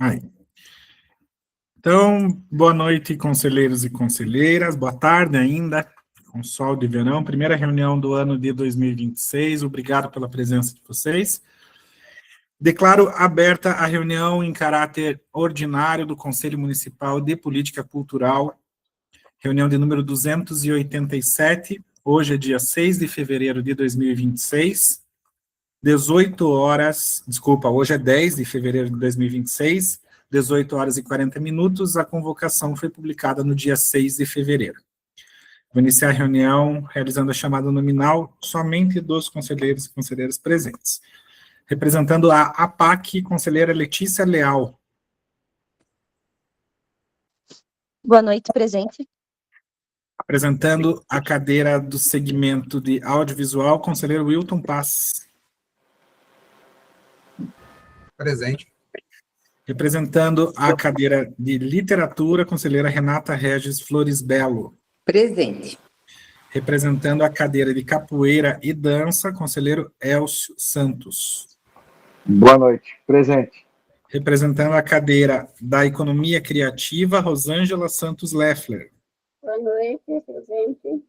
Aí. Então, boa noite, conselheiros e conselheiras, boa tarde ainda, com sol de verão, primeira reunião do ano de 2026, obrigado pela presença de vocês. Declaro aberta a reunião em caráter ordinário do Conselho Municipal de Política Cultural, reunião de número 287, hoje é dia 6 de fevereiro de 2026, 18 horas, desculpa, hoje é 10 de fevereiro de 2026, 18 horas e 40 minutos, a convocação foi publicada no dia 6 de fevereiro. Vou iniciar a reunião realizando a chamada nominal somente dos conselheiros e conselheiras presentes. Representando a APAC, conselheira Letícia Leal. Boa noite, presente. Apresentando a cadeira do segmento de audiovisual, conselheiro Wilton Paz. Presente. Representando a cadeira de literatura, conselheira Renata Regis Flores Belo. Presente. Representando a cadeira de capoeira e dança, conselheiro Elcio Santos. Boa noite. Presente. Representando a cadeira da economia criativa, Rosângela Santos Leffler. Boa noite, presente.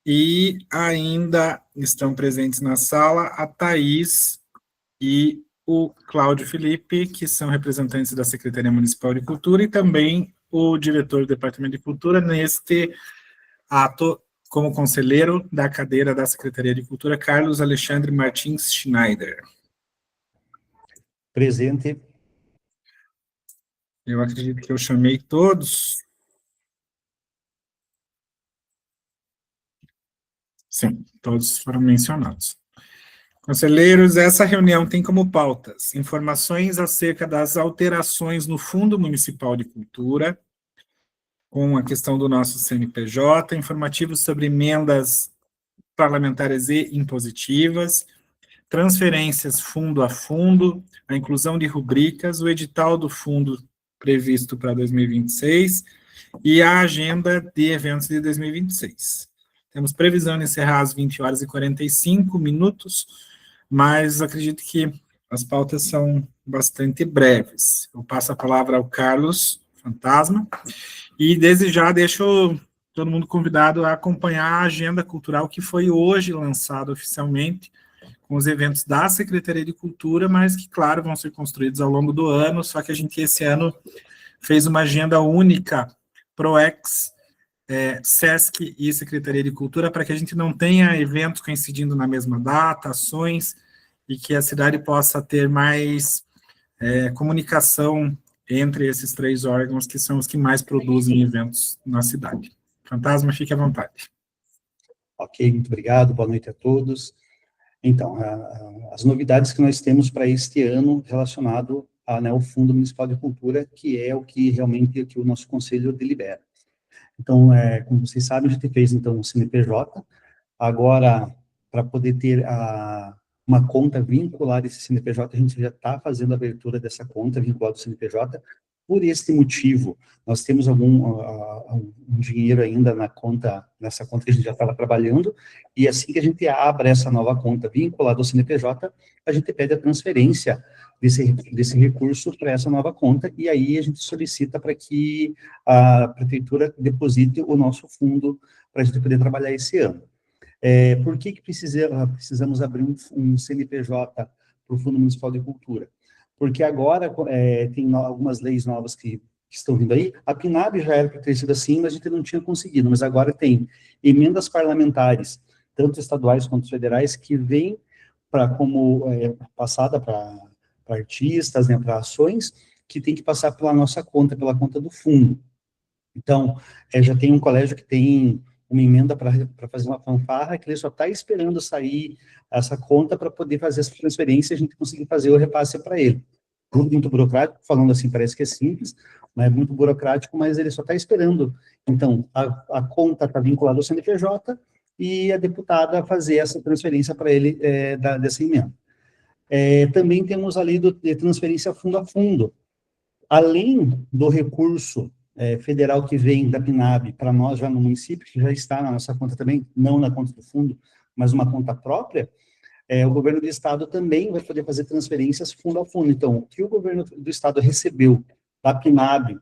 E ainda estão presentes na sala a Thaís e o Cláudio Felipe, que são representantes da Secretaria Municipal de Cultura, e também o diretor do Departamento de Cultura, neste ato, como conselheiro da cadeira da Secretaria de Cultura, Carlos Alexandre Martins Schneider. Presente. Eu acredito que eu chamei todos. Sim, todos foram mencionados. Conselheiros, essa reunião tem como pautas informações acerca das alterações no Fundo Municipal de Cultura, com a questão do nosso CNPJ, informativos sobre emendas parlamentares e impositivas, transferências fundo a fundo, a inclusão de rubricas, o edital do fundo previsto para 2026 e a agenda de eventos de 2026. Temos previsão de encerrar às 20 horas e 45 minutos, mas acredito que as pautas são bastante breves. Eu passo a palavra ao Carlos Fantasma, e desde já deixo todo mundo convidado a acompanhar a agenda cultural que foi hoje lançada oficialmente, com os eventos da Secretaria de Cultura, mas que, claro, vão ser construídos ao longo do ano, só que a gente esse ano fez uma agenda única, ProEx, SESC e Secretaria de Cultura, para que a gente não tenha eventos coincidindo na mesma data, ações, e que a cidade possa ter mais comunicação entre esses três órgãos, que são os que mais produzem eventos na cidade. Fantasma, fique à vontade. Ok, muito obrigado, boa noite a todos. Então, as novidades que nós temos para este ano relacionado ao Fundo Municipal de Cultura, que é o que realmente que o nosso Conselho delibera. Então, como vocês sabem, a gente fez, então, o CNPJ. Agora, para poder ter uma conta vinculada a esse CNPJ, a gente já está fazendo a abertura dessa conta vinculada ao CNPJ. Por este motivo, nós temos um dinheiro ainda nessa conta que a gente já estava trabalhando, e assim que a gente abre essa nova conta vinculada ao CNPJ, a gente pede a transferência desse recurso para essa nova conta, e aí a gente solicita para que a prefeitura deposite o nosso fundo para a gente poder trabalhar esse ano. Por que precisamos abrir um CNPJ para o Fundo Municipal de Cultura? Porque agora tem algumas leis novas que estão vindo aí. A PNAB já era para ter sido assim, mas a gente não tinha conseguido, mas agora tem emendas parlamentares, tanto estaduais quanto federais, que vêm como passada para artistas, né, para ações, que tem que passar pela nossa conta, pela conta do fundo. Então, já tem um colégio que tem uma emenda para fazer uma fanfarra, que ele só está esperando sair essa conta para poder fazer essa transferência e a gente conseguir fazer o repasse para ele. Tudo muito burocrático, falando assim, parece que é simples, mas é muito burocrático, mas ele só está esperando. Então, a conta está vinculada ao CNPJ e a deputada fazer essa transferência para ele dessa emenda. Também temos a lei de transferência fundo a fundo. Além do recurso federal que vem da PNAB para nós já no município, que já está na nossa conta também, não na conta do fundo, mas uma conta própria, o governo do estado também vai poder fazer transferências fundo a fundo. Então, o que o governo do estado recebeu da PNAB,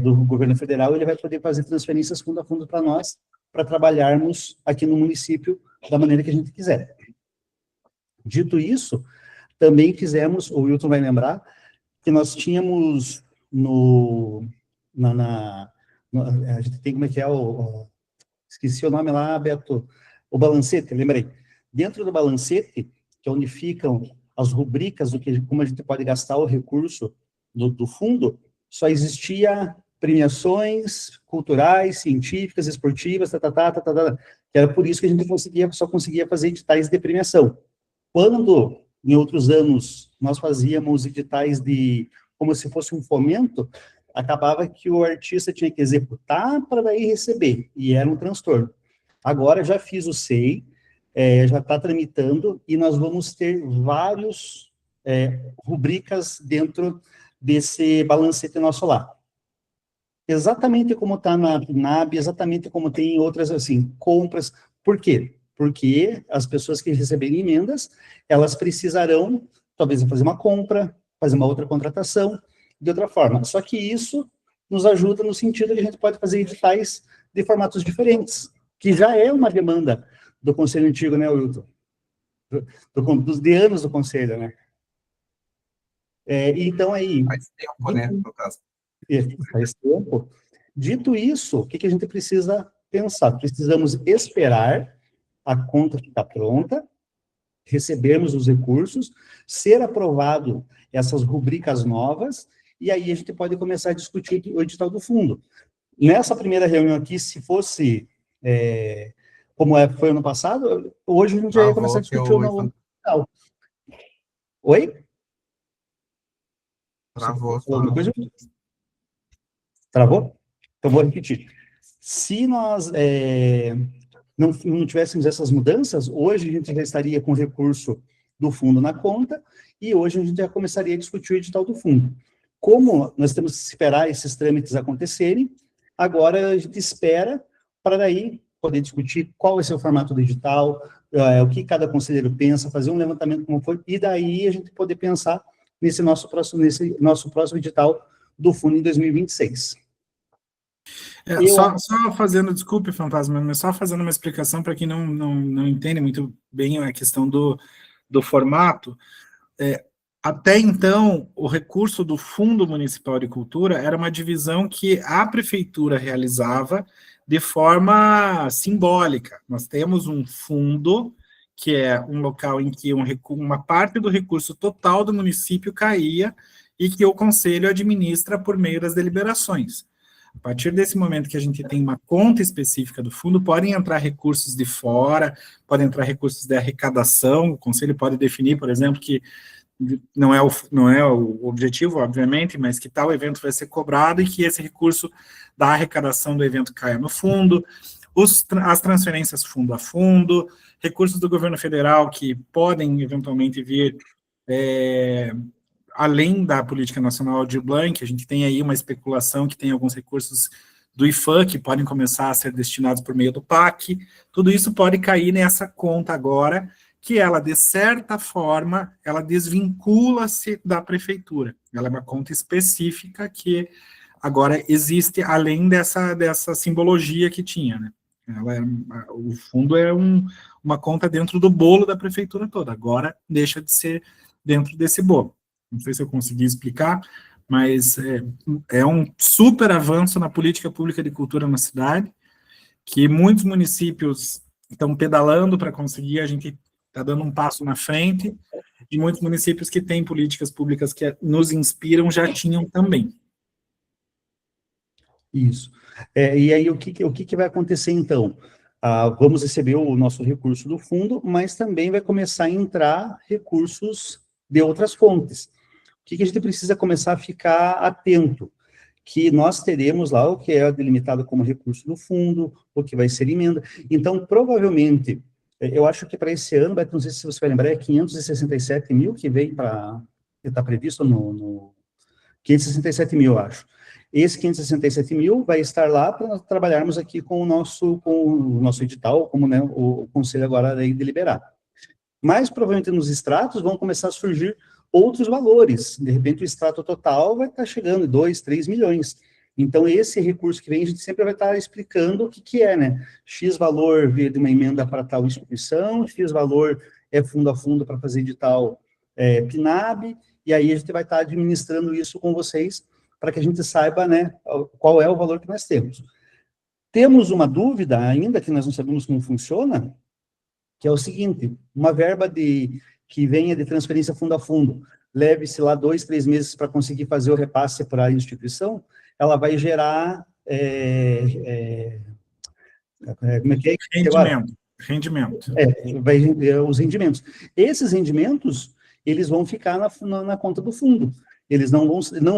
do governo federal, ele vai poder fazer transferências fundo a fundo para nós, para trabalharmos aqui no município da maneira que a gente quiser. Dito isso, também fizemos, o Wilton vai lembrar, que nós tínhamos a gente tem, como é que é, esqueci o nome lá, Beto, o balancete, lembrei. Dentro do balancete, que é onde ficam as rubricas do que, como a gente pode gastar o recurso do fundo, só existia premiações culturais, científicas, esportivas, que era por isso que a gente só conseguia fazer editais de premiação. Quando, em outros anos, nós fazíamos editais como se fosse um fomento, acabava que o artista tinha que executar para daí receber, e era um transtorno. Agora, já fiz o SEI, já está tramitando, e nós vamos ter vários rubricas dentro desse balancete nosso lá. Exatamente como está na PNAB, exatamente como tem em outras, assim, compras. Por quê? Porque as pessoas que receberem emendas, elas precisarão, talvez, fazer uma compra, fazer uma outra contratação, de outra forma. Só que isso nos ajuda no sentido de a gente pode fazer editais de formatos diferentes, que já é uma demanda do Conselho Antigo, né, Wilton? Dos de anos do Conselho, né? Então, aí... Faz tempo, né, no caso. Faz tempo. Dito isso, o que a gente precisa pensar? Precisamos esperar a conta ficar pronta, recebermos os recursos, ser aprovado essas rubricas novas, e aí a gente pode começar a discutir o edital do fundo. Nessa primeira reunião aqui, se fosse como foi ano passado, hoje a gente já ia começar a discutir o novo edital. Oi? Travou. Travou? Então, vou repetir. Se nós não tivéssemos essas mudanças, hoje a gente já estaria com o recurso do fundo na conta, e hoje a gente já começaria a discutir o edital do fundo. Como nós temos que esperar esses trâmites acontecerem, agora a gente espera para daí poder discutir qual vai ser o formato do edital, o que cada conselheiro pensa, fazer um levantamento como foi, e daí a gente poder pensar nesse nosso próximo edital do fundo em 2026. Só fazendo, desculpe, Fantasma, mas só fazendo uma explicação para quem não entende muito bem a questão do formato. Até então, o recurso do Fundo Municipal de Cultura era uma divisão que a prefeitura realizava de forma simbólica. Nós temos um fundo, que é um local em que uma parte do recurso total do município caía e que o conselho administra por meio das deliberações. A partir desse momento que a gente tem uma conta específica do fundo, podem entrar recursos de fora, podem entrar recursos de arrecadação, o conselho pode definir, por exemplo, que não é o objetivo, obviamente, mas que tal evento vai ser cobrado e que esse recurso da arrecadação do evento caia no fundo, as transferências fundo a fundo, recursos do governo federal que podem eventualmente vir além da política nacional de Blanc, a gente tem aí uma especulação que tem alguns recursos do IFAM que podem começar a ser destinados por meio do PAC, tudo isso pode cair nessa conta agora, que ela, de certa forma, ela desvincula-se da prefeitura. Ela é uma conta específica que agora existe além dessa simbologia que tinha, né? O fundo é uma conta dentro do bolo da prefeitura toda, agora deixa de ser dentro desse bolo. Não sei se eu consegui explicar, mas é um super avanço na política pública de cultura na cidade, que muitos municípios estão pedalando para conseguir, a gente está dando um passo na frente, e muitos municípios que têm políticas públicas que nos inspiram já tinham também. Isso. E aí, o que vai acontecer, então? Vamos receber o nosso recurso do fundo, mas também vai começar a entrar recursos de outras fontes. O que a gente precisa começar a ficar atento? Que nós teremos lá o que é delimitado como recurso do fundo, o que vai ser emenda. Então, provavelmente, eu acho que para esse ano, Beto, não sei se você vai lembrar, é 567 mil que vem para... que está previsto no 567 mil, eu acho. Esse 567 mil vai estar lá para nós trabalharmos aqui com o nosso edital, como, né, o Conselho agora vai deliberar. Mas, provavelmente, nos extratos vão começar a surgir outros valores. De repente, o extrato total vai estar chegando em 2, 3 milhões. Então, esse recurso que vem, a gente sempre vai estar explicando o que é, né? X valor veio de uma emenda para tal instituição, X valor é fundo a fundo para fazer de tal PNAB, e aí a gente vai estar administrando isso com vocês, para que a gente saiba, né, qual é o valor que nós temos. Temos uma dúvida ainda, que nós não sabemos como funciona, que é o seguinte: uma verba que venha de transferência fundo a fundo, leve-se lá 2, 3 meses para conseguir fazer o repasse para a instituição, ela vai gerar, como é que é? Rendimento. Os rendimentos. Esses rendimentos, eles vão ficar na conta do fundo. Eles não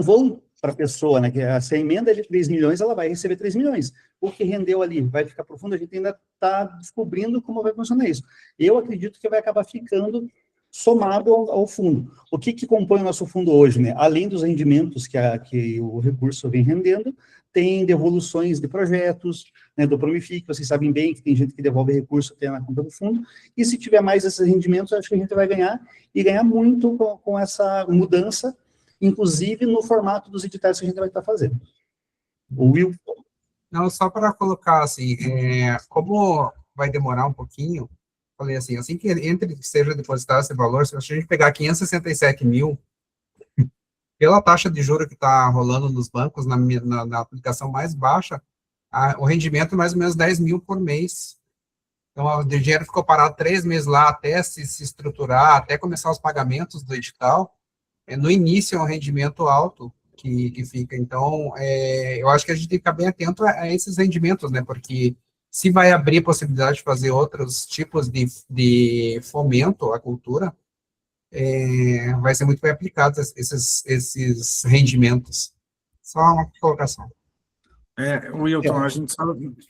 vão para a pessoa, né? Que se a emenda é de 3 milhões, ela vai receber 3 milhões. O que rendeu ali vai ficar para o fundo, a gente ainda está descobrindo como vai funcionar isso. Eu acredito que vai acabar ficando somado ao fundo. O que compõe o nosso fundo hoje, né? Além dos rendimentos que o recurso vem rendendo, tem devoluções de projetos, né, do Promific, vocês sabem bem que tem gente que devolve recurso até na conta do fundo, e se tiver mais esses rendimentos, acho que a gente vai ganhar, e ganhar muito com essa mudança, inclusive no formato dos editais que a gente vai estar fazendo. O Will? Não, só para colocar, assim, como vai demorar um pouquinho, falei assim que seja depositado esse valor, se a gente pegar 567 mil, pela taxa de juros que está rolando nos bancos, na aplicação mais baixa, o rendimento é mais ou menos 10 mil por mês. Então, o dinheiro ficou parado 3 meses lá, até se estruturar, até começar os pagamentos do edital. No início é um rendimento alto que fica. Então, eu acho que a gente tem que ficar bem atento a esses rendimentos, né? Porque se vai abrir a possibilidade de fazer outros tipos de fomento à cultura, vai ser muito bem aplicado esses rendimentos. Só uma colocação. Wilton, a gente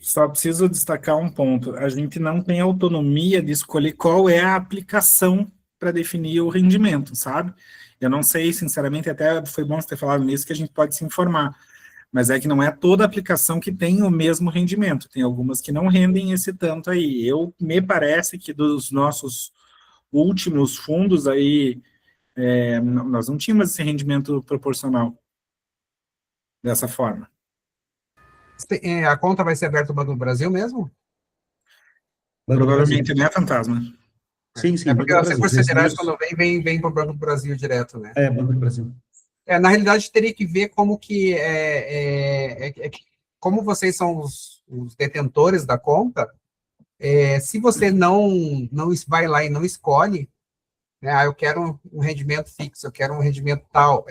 só precisa destacar um ponto. A gente não tem autonomia de escolher qual é a aplicação para definir o rendimento, sabe? Eu não sei, sinceramente, até foi bom você ter falado nisso, que a gente pode se informar, mas é que não é toda aplicação que tem o mesmo rendimento, tem algumas que não rendem esse tanto aí. Me parece que dos nossos últimos fundos aí, nós não tínhamos esse rendimento proporcional dessa forma. A conta vai ser aberta no Banco do Brasil mesmo? Provavelmente, né, Fantasma? Sim. Porque as recursos federais, quando vem para o Banco do Brasil direto, né? Banco do Brasil. Na realidade, teria que ver como que como vocês são os detentores da conta, se você não vai lá e não escolhe, né, eu quero um rendimento fixo, eu quero um rendimento tal,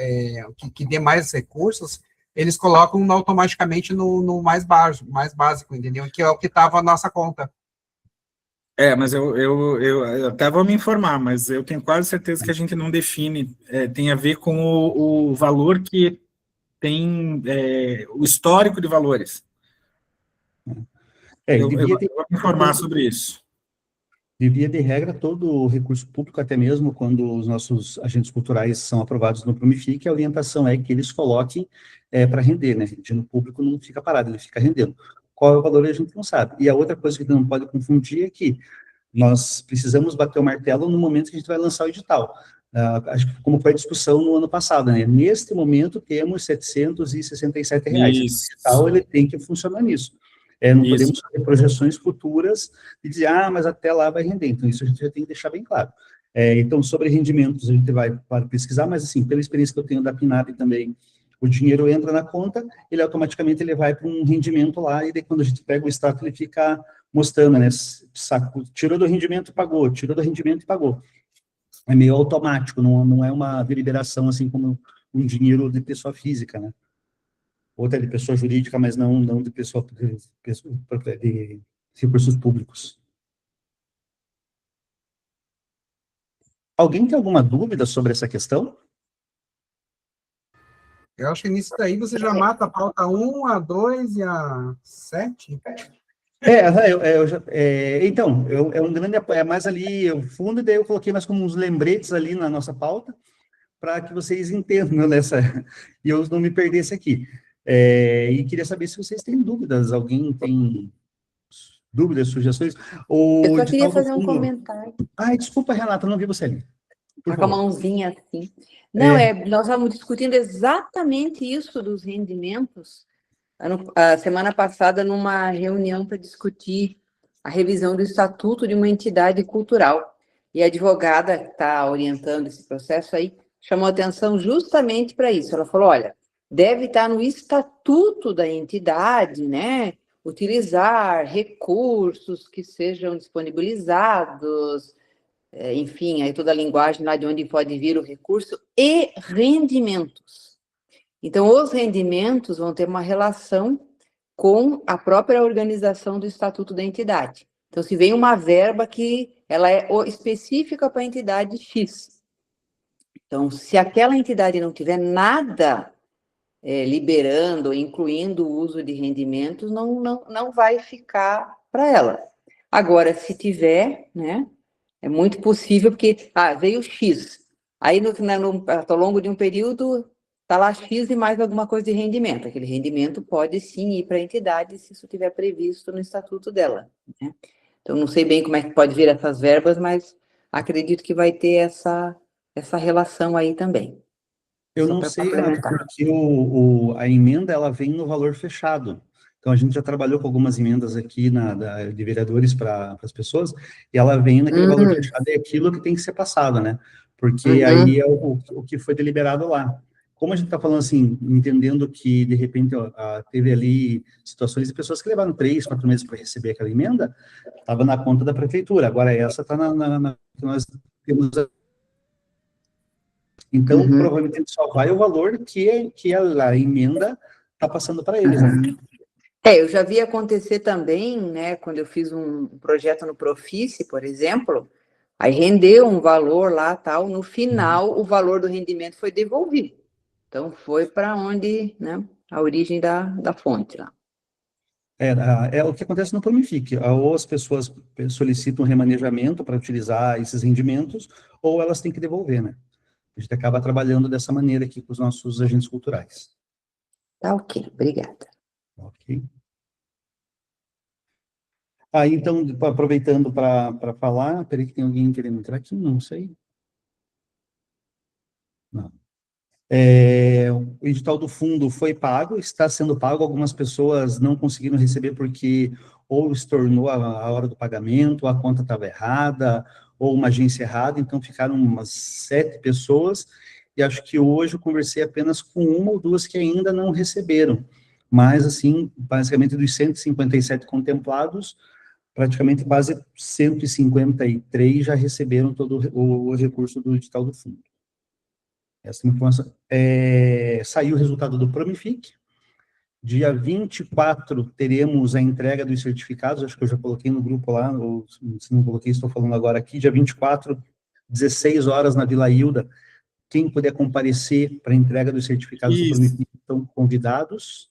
que dê mais recursos, eles colocam automaticamente no mais básico, entendeu? Que é o que estava a nossa conta. Mas eu até vou me informar, mas eu tenho quase certeza que a gente não define, tem a ver com o valor que tem, o histórico de valores. Eu vou me informar sobre isso. Via de regra, todo o recurso público, até mesmo quando os nossos agentes culturais são aprovados no Promific, a orientação é que eles coloquem para render, né? O dinheiro público não fica parado, ele fica rendendo. Qual é o valor, a gente não sabe. E a outra coisa que a gente não pode confundir é que nós precisamos bater o martelo no momento que a gente vai lançar o edital. Acho que como foi a discussão no ano passado, né? Neste momento temos R$ 767. Isso. O edital, ele tem que funcionar nisso. Não podemos fazer projeções futuras e dizer, mas até lá vai render. Então, isso a gente já tem que deixar bem claro. Então, sobre rendimentos, a gente vai pesquisar, mas, assim, pela experiência que eu tenho da PNAB também, o dinheiro entra na conta, ele automaticamente vai para um rendimento lá, e daí quando a gente pega o extrato, ele fica mostrando, né? Tirou do rendimento, pagou, tirou do rendimento e pagou. É meio automático, não é uma deliberação, assim, como um dinheiro de pessoa física, né? Outra de pessoa jurídica, mas não de pessoa de recursos públicos. Alguém tem alguma dúvida sobre essa questão? Eu acho que nisso daí você já mata a pauta 1, a 2 e a 7. Então, é um grande, mais ali o fundo, e daí eu coloquei mais como uns lembretes ali na nossa pauta, para que vocês entendam e eu não me perdesse aqui. E queria saber se vocês têm dúvidas, alguém tem dúvidas, sugestões? Eu O só edital queria do fazer um fundo... comentário. Ai, desculpa, Renata, não vi você ali. Por Tá com a favor. mãozinha assim. Não, É. nós estávamos discutindo exatamente isso dos rendimentos a semana passada numa reunião para discutir a revisão do estatuto de uma entidade cultural. E a advogada que está orientando esse processo aí chamou atenção justamente para isso. Ela falou, olha, deve estar no estatuto da entidade, né? Utilizar recursos que sejam disponibilizados, enfim, aí toda a linguagem lá de onde pode vir o recurso, e rendimentos. Então, os rendimentos vão ter uma relação com a própria organização do estatuto da entidade. Então, se vem uma verba que ela é específica para a entidade X. Então, se aquela entidade não tiver nada liberando, incluindo o uso de rendimentos, não vai ficar para ela. Agora, se tiver, né, é muito possível, porque veio X. Aí, ao longo de um período, está lá X e mais alguma coisa de rendimento. Aquele rendimento pode sim ir para a entidade, se isso estiver previsto no estatuto dela, né? Então, não sei bem como é que pode vir essas verbas, mas acredito que vai ter essa relação aí também. Eu Só não para sei, Renato, complementar. porque a emenda, ela vem no valor fechado. Então, a gente já trabalhou com algumas emendas aqui de vereadores para as pessoas, e ela vem naquele valor fechado, é aquilo que tem que ser passado, né? Porque aí é o que foi deliberado lá. Como a gente está falando assim, entendendo que, de repente, teve ali situações de pessoas que levaram 3, 4 meses para receber aquela emenda, estava na conta da prefeitura. Agora, essa está que nós temos. Então, provavelmente só vai o valor que a emenda está passando para eles, né? Eu já vi acontecer também, né, quando eu fiz um projeto no Profice, por exemplo, aí rendeu um valor lá, tal, no final o valor do rendimento foi devolvido. Então, foi para onde, né, a origem da fonte lá. É o que acontece no Promific, ou as pessoas solicitam remanejamento para utilizar esses rendimentos, ou elas têm que devolver, né? A gente acaba trabalhando dessa maneira aqui com os nossos agentes culturais. Tá ok, obrigada. Ok. Então, aproveitando para falar, peraí que tem alguém querendo entrar aqui, não sei. Não. O edital do fundo foi pago, está sendo pago, algumas pessoas não conseguiram receber porque ou estornou a hora do pagamento, a conta estava errada, ou uma agência errada, então ficaram umas 7 pessoas, e acho que hoje eu conversei apenas com 1 ou 2 que ainda não receberam, mas assim, basicamente dos 157 contemplados, praticamente quase 153 já receberam todo o recurso do edital do fundo. Essa informação. Saiu o resultado do Promific. Dia 24 teremos a entrega dos certificados, acho que eu já coloquei no grupo lá, ou se não coloquei, estou falando agora aqui. Dia 24, 16 horas na Vila Hilda. Quem puder comparecer para a entrega dos certificados do Promific estão convidados.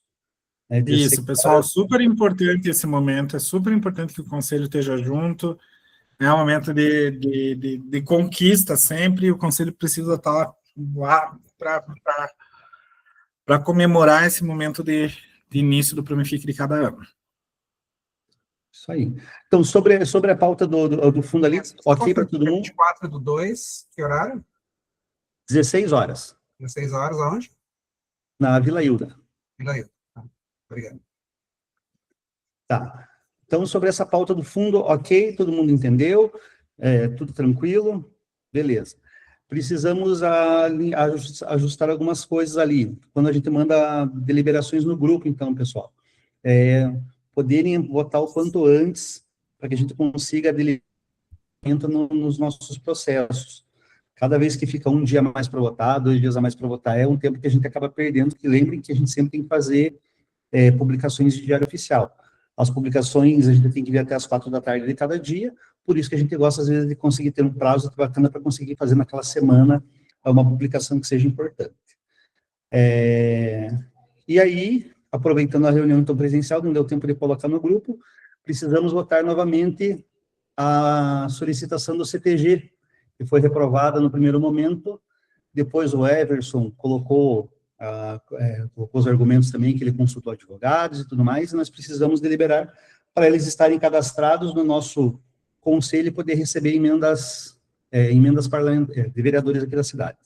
Isso, pessoal, super importante esse momento, é super importante que o Conselho esteja junto, é um momento de conquista sempre, e o Conselho precisa estar lá para comemorar esse momento de início do Promific de cada ano. Isso aí. Então, sobre a pauta do fundo ali, ok para todo mundo? 24/2, que horário? 16 horas. 16 horas, aonde? Na Vila Hilda. Vila Hilda. Obrigado. Tá. Então, sobre essa pauta do fundo, ok, todo mundo entendeu, tudo tranquilo, beleza. Precisamos ajustar algumas coisas ali. Quando a gente manda deliberações no grupo, então, pessoal, poderem votar o quanto antes, para que a gente consiga deliberar nos nossos processos. Cada vez que fica um dia a mais para votar, 2 dias a mais para votar, é um tempo que a gente acaba perdendo, que lembrem que a gente sempre tem que fazer publicações de diário oficial. As publicações a gente tem que ver até as 4 da tarde de cada dia, por isso que a gente gosta, às vezes, de conseguir ter um prazo bacana para conseguir fazer naquela semana uma publicação que seja importante. E aí, aproveitando a reunião então presencial, não deu tempo de colocar no grupo, precisamos votar novamente a solicitação do CTG, que foi reprovada no primeiro momento, depois o Everson colocou os argumentos também, que ele consultou advogados e tudo mais, e nós precisamos deliberar para eles estarem cadastrados no nosso conselho e poder receber emendas de vereadores aqui da cidade.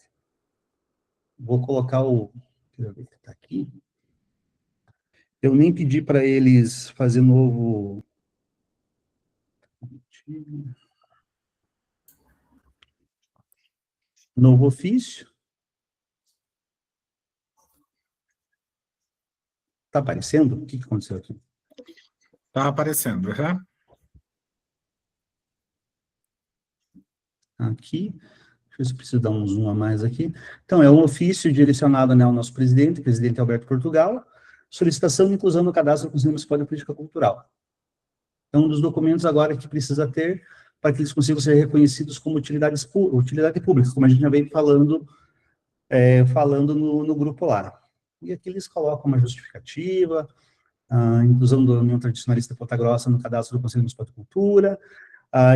Vou colocar deixa eu ver que está aqui. Eu nem pedi para eles fazer novo ofício. Está aparecendo? O que aconteceu aqui? Está aparecendo, uhum. Aqui, deixa eu ver se eu preciso dar um zoom a mais aqui. Então, é um ofício direcionado, né, ao nosso presidente Alberto Portugal, solicitação de inclusão no cadastro do Conselho Municipal de Política Cultural. É um dos documentos agora que precisa ter para que eles consigam ser reconhecidos como utilidade pública, como a gente já vem falando no grupo lá. E aqui eles colocam uma justificativa, a inclusão da União Tradicionalista Ponta Grossa no cadastro do Conselho Municipal de Cultura,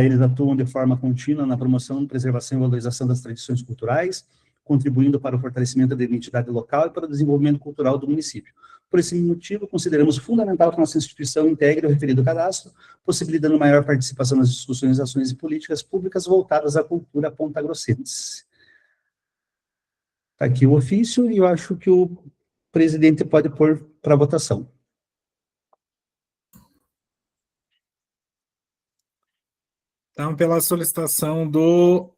eles atuam de forma contínua na promoção, preservação e valorização das tradições culturais, contribuindo para o fortalecimento da identidade local e para o desenvolvimento cultural do município. Por esse motivo, consideramos fundamental que nossa instituição integre o referido cadastro, possibilitando maior participação nas discussões, ações e políticas públicas voltadas à cultura pontagrossense. Está aqui o ofício e eu acho que o presidente pode pôr para votação. Então, pela solicitação do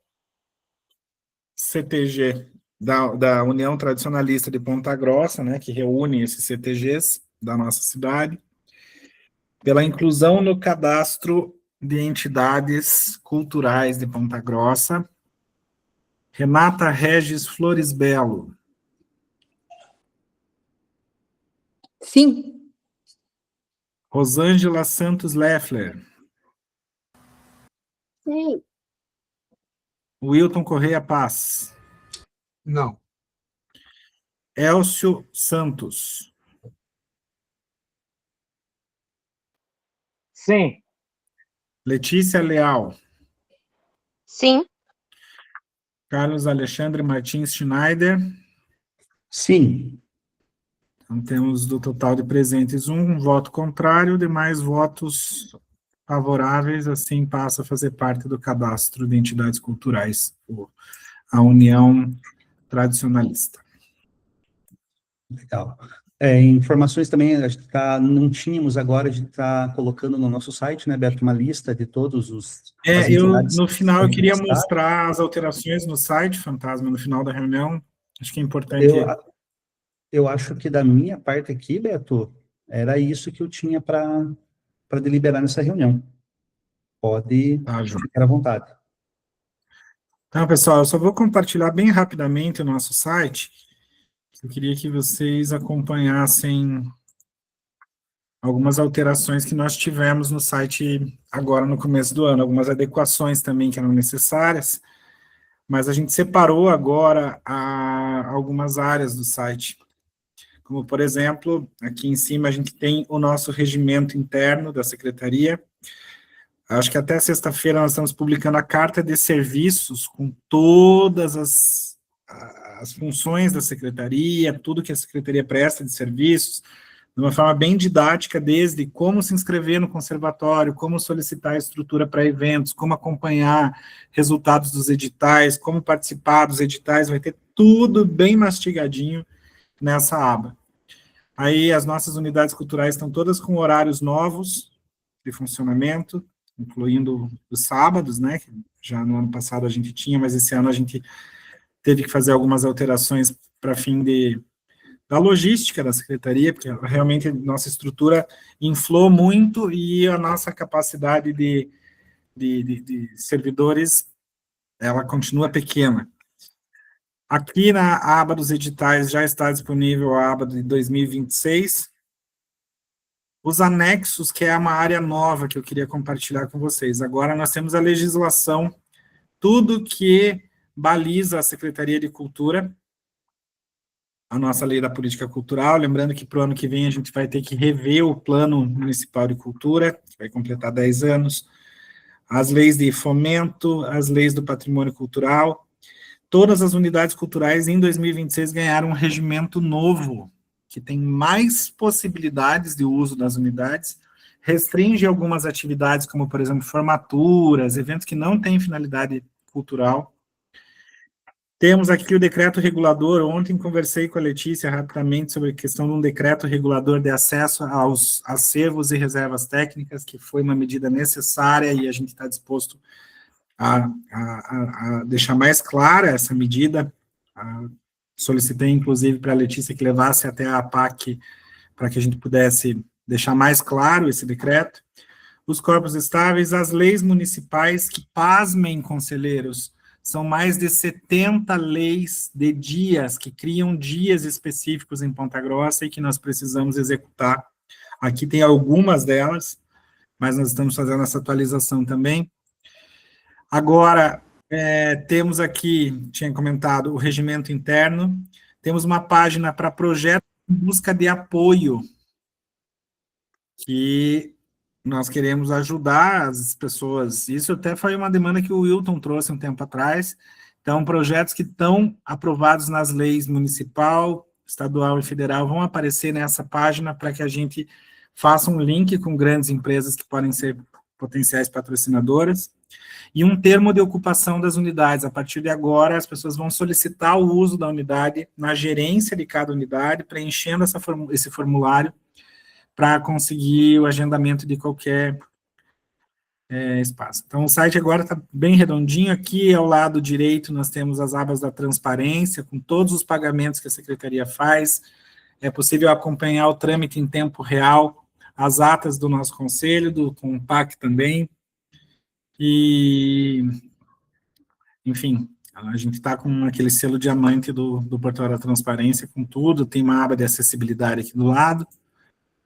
CTG, da União Tradicionalista de Ponta Grossa, né, que reúne esses CTGs da nossa cidade, pela inclusão no cadastro de entidades culturais de Ponta Grossa, Renata Regis Flores Belo. Sim. Rosângela Santos Leffler. Sim. Wilton Correia Paz. Não. Elcio Santos. Sim. Letícia Leal. Sim. Carlos Alexandre Martins Schneider. Sim. Então, temos do total de presentes um voto contrário, demais votos favoráveis, assim passa a fazer parte do cadastro de entidades culturais, a União Tradicionalista. Legal. Informações também, a gente não tínhamos agora, a gente está colocando no nosso site, né, Beto, uma lista de todos os... No final, eu queria mostrar as alterações no site, Fantasma, no final da reunião, acho que é importante... Eu acho que da minha parte aqui, Beto, era isso que eu tinha para deliberar nessa reunião. Pode ficar à vontade. Então, pessoal, eu só vou compartilhar bem rapidamente o nosso site. Eu queria que vocês acompanhassem algumas alterações que nós tivemos no site agora no começo do ano, algumas adequações também que eram necessárias, mas a gente separou agora algumas áreas do site. Como, por exemplo, aqui em cima a gente tem o nosso regimento interno da Secretaria. Acho que até sexta-feira nós estamos publicando a carta de serviços com todas as funções da Secretaria, tudo que a Secretaria presta de serviços, de uma forma bem didática, desde como se inscrever no conservatório, como solicitar a estrutura para eventos, como acompanhar resultados dos editais, como participar dos editais, vai ter tudo bem mastigadinho nessa aba. Aí as nossas unidades culturais estão todas com horários novos de funcionamento, incluindo os sábados, né, que já no ano passado a gente tinha, mas esse ano a gente teve que fazer algumas alterações para fim da logística da Secretaria, porque realmente nossa estrutura inflou muito e a nossa capacidade de servidores, ela continua pequena. Aqui na aba dos editais já está disponível a aba de 2026. Os anexos, que é uma área nova que eu queria compartilhar com vocês. Agora nós temos a legislação, tudo que baliza a Secretaria de Cultura, a nossa lei da política cultural, lembrando que para o ano que vem a gente vai ter que rever o Plano Municipal de Cultura, que vai completar 10 anos, as leis de fomento, as leis do patrimônio cultural. Todas as unidades culturais em 2026 ganharam um regimento novo, que tem mais possibilidades de uso das unidades, restringe algumas atividades, como, por exemplo, formaturas, eventos que não têm finalidade cultural. Temos aqui o decreto regulador. Ontem conversei com a Letícia rapidamente sobre a questão de um decreto regulador de acesso aos acervos e reservas técnicas, que foi uma medida necessária e a gente está disposto a deixar mais clara essa medida. Solicitei, inclusive, para a Letícia que levasse até a APAC para que a gente pudesse deixar mais claro esse decreto. Os corpos estáveis, as leis municipais, que, pasmem, conselheiros, são mais de 70 leis de dias, que criam dias específicos em Ponta Grossa e que nós precisamos executar. Aqui tem algumas delas, mas nós estamos fazendo essa atualização também. Agora, temos aqui, tinha comentado, o regimento interno, temos uma página para projetos em busca de apoio, que nós queremos ajudar as pessoas. Isso até foi uma demanda que o Wilton trouxe um tempo atrás. Então, projetos que estão aprovados nas leis municipal, estadual e federal vão aparecer nessa página para que a gente faça um link com grandes empresas que podem ser potenciais patrocinadoras. E um termo de ocupação das unidades. A partir de agora, as pessoas vão solicitar o uso da unidade na gerência de cada unidade, preenchendo esse formulário para conseguir o agendamento de qualquer espaço. Então, o site agora está bem redondinho. Aqui, ao lado direito, nós temos as abas da transparência, com todos os pagamentos que a Secretaria faz. É possível acompanhar o trâmite em tempo real, as atas do nosso conselho, do CONPAC também. E, enfim, a gente está com aquele selo diamante do Portal da Transparência, com tudo. Tem uma aba de acessibilidade aqui do lado.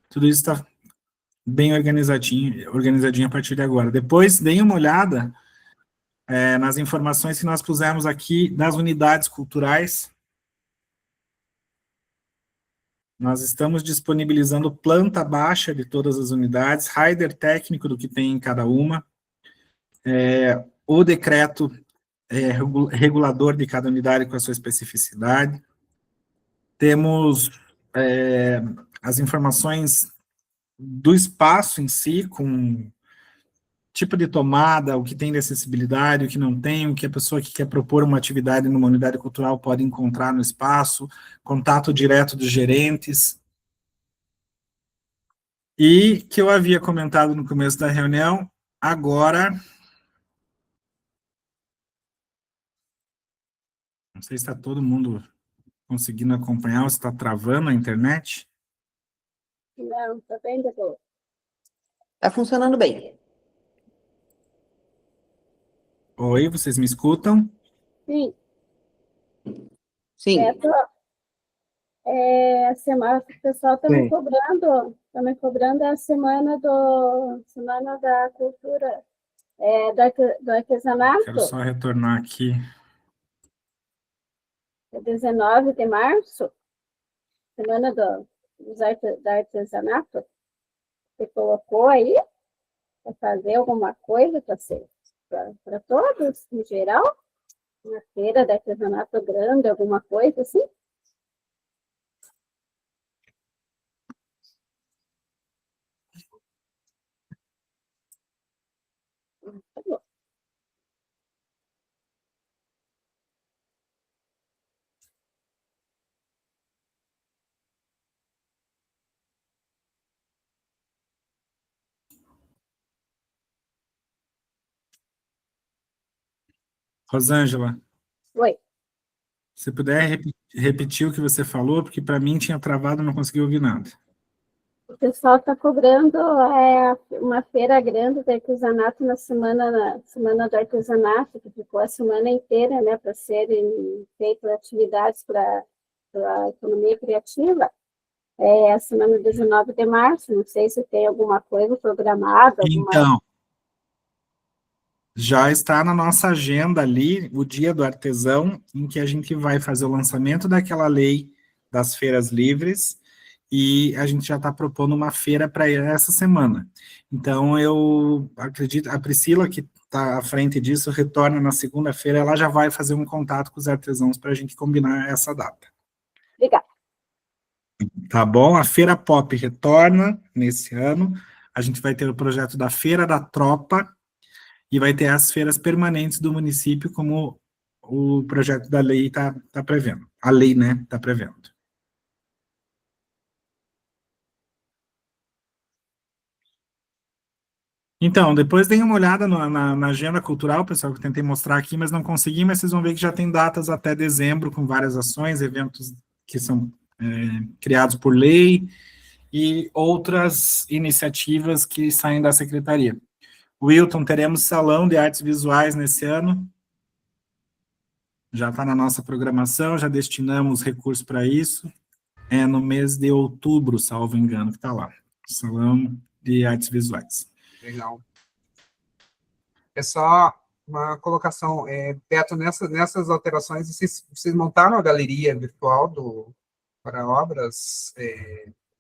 Tudo isso está bem organizadinho a partir de agora. Depois, deem uma olhada nas informações que nós pusemos aqui das unidades culturais. Nós estamos disponibilizando planta baixa de todas as unidades, rider técnico do que tem em cada uma, o decreto regulador de cada unidade com a sua especificidade. Temos as informações do espaço em si, com tipo de tomada, o que tem de acessibilidade, o que não tem, o que a pessoa que quer propor uma atividade numa unidade cultural pode encontrar no espaço, contato direto dos gerentes. E que eu havia comentado no começo da reunião, agora, não sei se está todo mundo conseguindo acompanhar ou se está travando a internet. Não, está bem de boa. Está funcionando bem. Oi, vocês me escutam? Sim, Sim. a semana, o pessoal está me Sim. cobrando a semana da cultura, do artesanato, Quero só retornar aqui. é 19 de março, semana do artesanato. Você colocou aí para fazer alguma coisa para todos, em geral? Uma feira de artesanato grande, alguma coisa assim? Tá bom. Rosângela, Oi. se puder repetir o que você falou, porque para mim tinha travado e não consegui ouvir nada. O pessoal está cobrando uma feira grande de artesanato na semana do artesanato, que ficou a semana inteira, né, para serem feitas atividades para a economia criativa. É a semana 19 de março, não sei se tem alguma coisa programada. Então, já está na nossa agenda ali o Dia do Artesão, em que a gente vai fazer o lançamento daquela lei das feiras livres, e a gente já está propondo uma feira para essa semana. Então, eu acredito, a Priscila, que está à frente disso, retorna na segunda-feira, ela já vai fazer um contato com os artesãos para a gente combinar essa data. Obrigada. Tá bom? A Feira Pop retorna nesse ano, a gente vai ter o projeto da Feira da Tropa e vai ter as feiras permanentes do município, como o projeto da lei está prevendo. A lei, né, está prevendo. Então, depois deem uma olhada na agenda cultural, pessoal, que eu tentei mostrar aqui, mas não consegui, mas vocês vão ver que já tem datas até dezembro, com várias ações, eventos que são criados por lei, e outras iniciativas que saem da secretaria. Wilton, teremos salão de artes visuais nesse ano, já está na nossa programação, já destinamos recursos para isso, é no mês de outubro, salvo engano, que está lá, salão de artes visuais. Legal. É só uma colocação, Beto, nessas alterações, vocês montaram a galeria virtual para obras,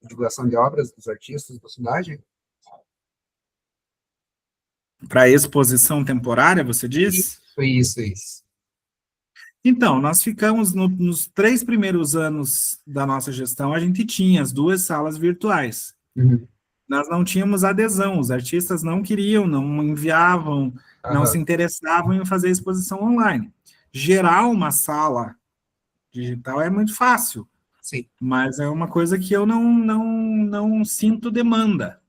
divulgação de obras dos artistas da cidade? Para exposição temporária, você diz? Isso. Então, nós ficamos nos 3 primeiros anos da nossa gestão, a gente tinha as 2 salas virtuais. Uhum. Nós não tínhamos adesão, os artistas não queriam, não enviavam, não se interessavam em fazer exposição online. Gerar uma sala digital é muito fácil, Sim. mas é uma coisa que eu não sinto demanda.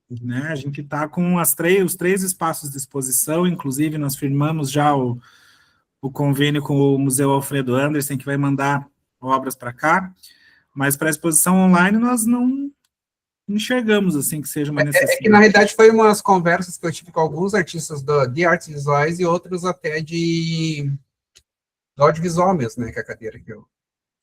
Né? A gente está com os 3 espaços de exposição, inclusive nós firmamos já o convênio com o Museu Alfredo Anderson, que vai mandar obras para cá, mas para a exposição online nós não enxergamos assim que seja uma necessidade. Que na realidade foi umas conversas que eu tive com alguns artistas de artes visuais e outros até de audiovisual mesmo, né, que é a cadeira que eu...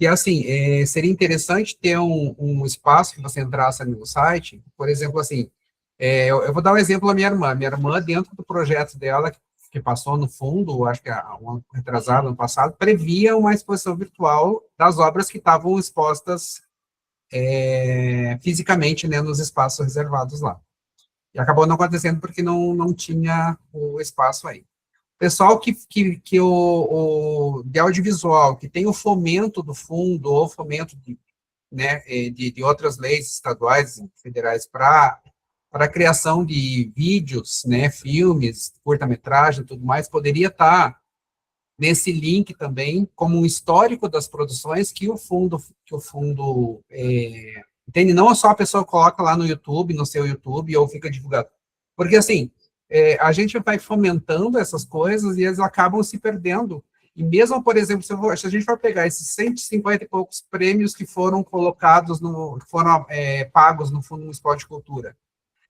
E assim, seria interessante ter um espaço que você entrasse ali no site, por exemplo, assim, eu vou dar um exemplo da minha irmã. Minha irmã, dentro do projeto dela, que passou no fundo, acho que um ano retrasado, ano passado, previa uma exposição virtual das obras que estavam expostas fisicamente, né, nos espaços reservados lá. E acabou não acontecendo porque não tinha o espaço aí. Pessoal de audiovisual, que tem o fomento do fundo, ou fomento de outras leis estaduais e federais para a criação de vídeos, né, filmes, curta-metragem e tudo mais, poderia estar nesse link também, como um histórico das produções que o fundo entende? Não é só a pessoa coloca lá no YouTube, no seu YouTube, ou fica divulgando. Porque, assim, a gente vai fomentando essas coisas e elas acabam se perdendo. E mesmo, por exemplo, se a gente for pegar esses 150 e poucos prêmios que foram colocados, pagos no Fundo Municipal de Cultura,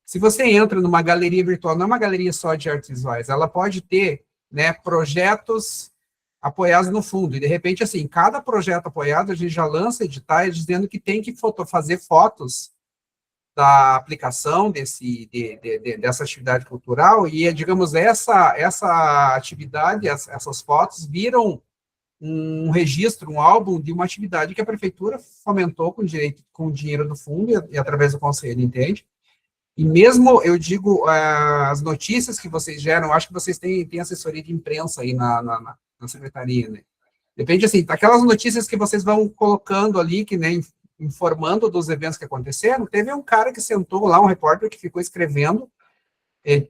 se você entra numa galeria virtual, não é uma galeria só de artes visuais, ela pode ter, né, projetos apoiados no fundo, e de repente, assim, cada projeto apoiado, a gente já lança editais dizendo que tem que fazer fotos da aplicação dessa atividade cultural, e, digamos, essa atividade, essas fotos viram um registro, um álbum de uma atividade que a prefeitura fomentou com dinheiro do fundo e através do conselho, entende? E mesmo, eu digo, as notícias que vocês geram, acho que vocês têm assessoria de imprensa aí na secretaria, né? Depende, assim, daquelas notícias que vocês vão colocando ali, que, né, informando dos eventos que aconteceram, teve um cara que sentou lá, um repórter que ficou escrevendo,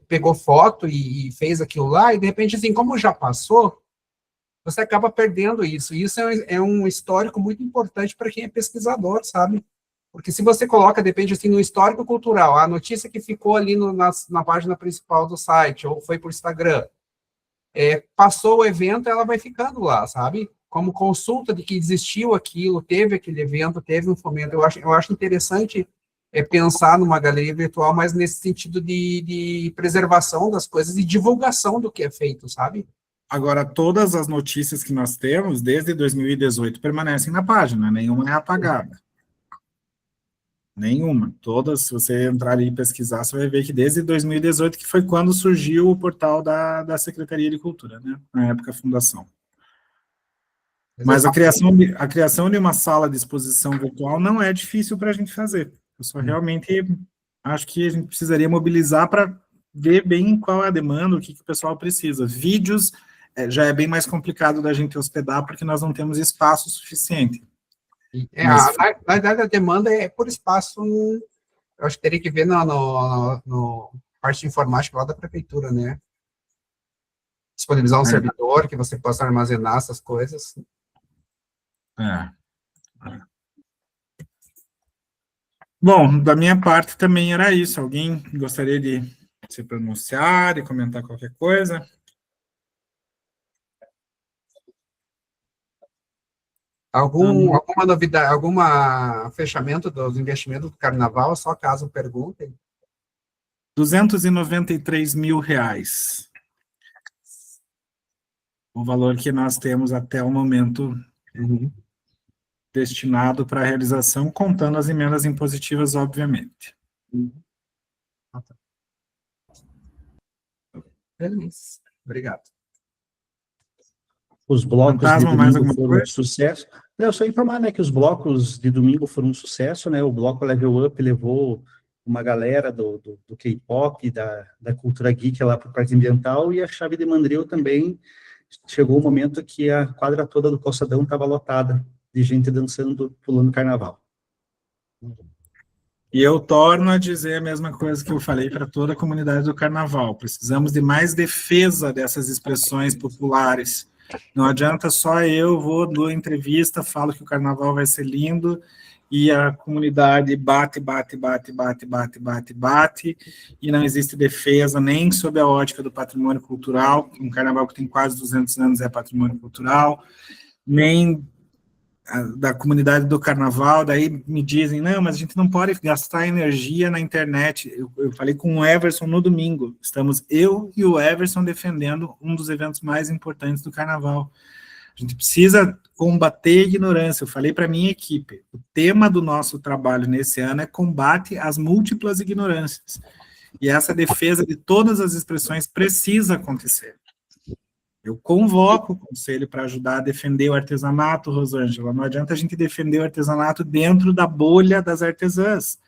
pegou foto e fez aquilo lá, e de repente, assim, como já passou, você acaba perdendo isso. E isso é um histórico muito importante para quem é pesquisador, sabe? Porque se você coloca, depende, assim, no histórico cultural, a notícia que ficou ali na página principal do site, ou foi por Instagram, passou o evento, ela vai ficando lá, sabe? Como consulta de que existiu aquilo, teve aquele evento, teve um fomento. Eu acho interessante pensar numa galeria virtual, mas nesse sentido de preservação das coisas e divulgação do que é feito, sabe? Agora, todas as notícias que nós temos, desde 2018, permanecem na página, nenhuma é apagada. Nenhuma. Todas, se você entrar ali e pesquisar, você vai ver que desde 2018, que foi quando surgiu o portal da Secretaria de Cultura, né? Na época da fundação. Mas a criação de uma sala de exposição virtual não é difícil para a gente fazer. Eu só realmente acho que a gente precisaria mobilizar para ver bem qual é a demanda, o que o pessoal precisa. Vídeos já é bem mais complicado da gente hospedar, porque nós não temos espaço suficiente. Na verdade, a demanda é por espaço Eu acho que teria que ver no parte de informática lá da prefeitura, né? Disponibilizar um servidor que você possa armazenar essas coisas. É. Bom, da minha parte também era isso. Alguém gostaria de se pronunciar e comentar qualquer coisa? Alguma novidade, alguma fechamento dos investimentos do carnaval, só caso perguntem. 293 mil reais. O valor que nós temos até o momento destinado para a realização, contando as emendas impositivas, obviamente. Beleza. Obrigado. Os blocos Fantasma, de mais domingo alguma foram coisa? um sucesso. Não, só informar, né, que os blocos de domingo foram um sucesso, né, o bloco Level Up levou uma galera do K-pop, da cultura geek lá para o parque ambiental, e a Chave de Mandril também chegou o momento que a quadra toda do calçadão estava lotada de gente dançando, pulando carnaval. E eu torno a dizer a mesma coisa que eu falei para toda a comunidade do carnaval. Precisamos de mais defesa dessas expressões populares. Não adianta só eu dou entrevista, falo que o carnaval vai ser lindo, e a comunidade bate, e não existe defesa nem sob a ótica do patrimônio cultural. Um carnaval que tem quase 200 anos é patrimônio cultural, nem da comunidade do carnaval. Daí me dizem, não, mas a gente não pode gastar energia na internet. Eu falei com o Everson no domingo, estamos eu e o Everson defendendo um dos eventos mais importantes do carnaval. A gente precisa combater a ignorância. Eu falei para a minha equipe, o tema do nosso trabalho nesse ano é combate às múltiplas ignorâncias. E essa defesa de todas as expressões precisa acontecer. Eu convoco o conselho para ajudar a defender o artesanato, Rosângela. Não adianta a gente defender o artesanato dentro da bolha das artesãs.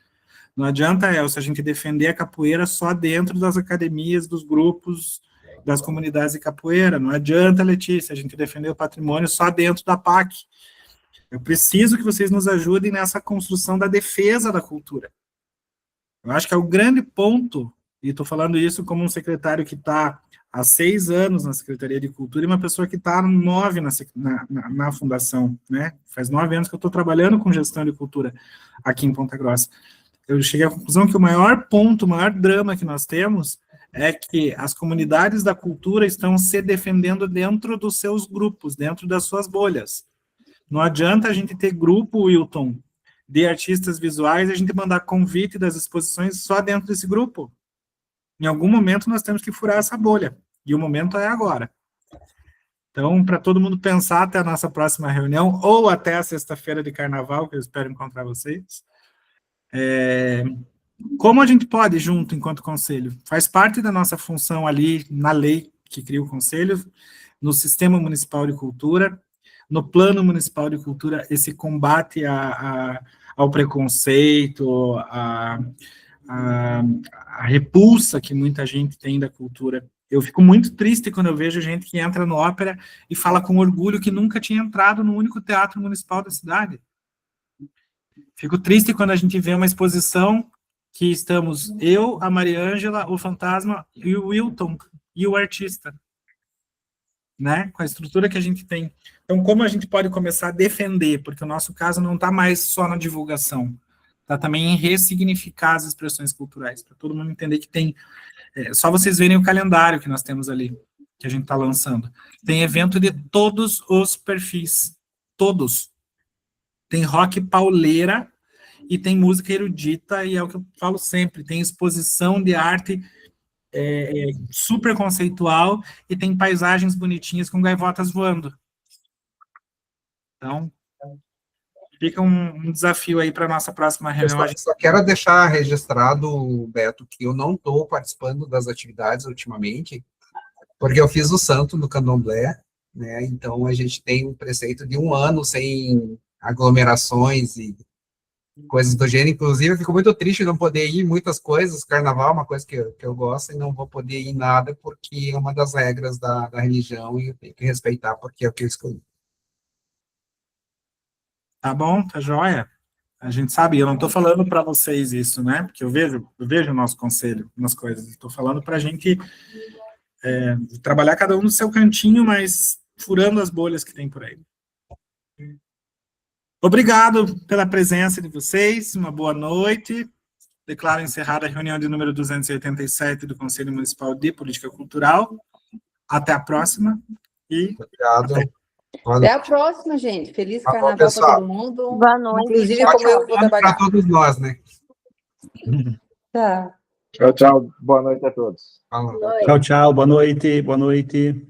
Não adianta, Elsa, a gente defender a capoeira só dentro das academias, dos grupos, das comunidades de capoeira. Não adianta, Letícia, a gente defender o patrimônio só dentro da PAC. Eu preciso que vocês nos ajudem nessa construção da defesa da cultura. Eu acho que é o grande ponto, e estou falando isso como um secretário que está há 6 anos na Secretaria de Cultura, e uma pessoa que está há 9 na Fundação, né? Faz 9 anos que eu estou trabalhando com gestão de cultura aqui em Ponta Grossa. Eu cheguei à conclusão que o maior ponto, o maior drama que nós temos é que as comunidades da cultura estão se defendendo dentro dos seus grupos, dentro das suas bolhas. Não adianta a gente ter grupo, Wilton, de artistas visuais, e a gente mandar convite das exposições só dentro desse grupo. Em algum momento nós temos que furar essa bolha, e o momento é agora. Então, para todo mundo pensar até a nossa próxima reunião, ou até a sexta-feira de carnaval, que eu espero encontrar vocês, como a gente pode, junto, enquanto conselho? Faz parte da nossa função ali, na lei que cria o conselho, no Sistema Municipal de Cultura, no Plano Municipal de Cultura, esse combate ao preconceito, a repulsa que muita gente tem da cultura. Eu fico muito triste quando eu vejo gente que entra no ópera e fala com orgulho que nunca tinha entrado no único teatro municipal da cidade. Fico triste quando a gente vê uma exposição que estamos eu, a Mariângela, o Fantasma e o Wilton e o artista, né? Com a estrutura que a gente tem. Então, como a gente pode começar a defender? Porque o nosso caso não está mais só na divulgação, está também em ressignificar as expressões culturais, para todo mundo entender que tem... só vocês verem o calendário que nós temos ali, que a gente está lançando. Tem evento de todos os perfis, todos. Tem rock pauleira e tem música erudita, e é o que eu falo sempre, tem exposição de arte super conceitual, e tem paisagens bonitinhas com gaivotas voando. Então, fica um desafio aí para a nossa próxima reunião. Só quero deixar registrado, Beto, que eu não estou participando das atividades ultimamente, porque eu fiz o santo no candomblé, né? Então a gente tem um preceito de 1 ano sem aglomerações e coisas do gênero. Inclusive, eu fico muito triste de não poder ir em muitas coisas. Carnaval é uma coisa que eu gosto, e não vou poder ir em nada, porque é uma das regras da religião, e eu tenho que respeitar, porque é o que eu escolhi. Tá bom, tá joia. A gente sabe, eu não estou falando para vocês isso, né? Porque eu vejo o nosso conselho nas coisas. Estou falando para a gente trabalhar cada um no seu cantinho, mas furando as bolhas que tem por aí. Obrigado pela presença de vocês, uma boa noite. Declaro encerrada a reunião de número 287 do Conselho Municipal de Política Cultural. Até a próxima. E Obrigado. Até a próxima, gente. Feliz Tá bom, carnaval para pessoal. todo mundo. Boa noite. Inclusive, como eu vou Para trabalhar. todos nós, né? Tá. Tchau, tchau. Boa noite a todos. Falou. Boa noite. Tchau, tchau. Boa noite. Boa noite.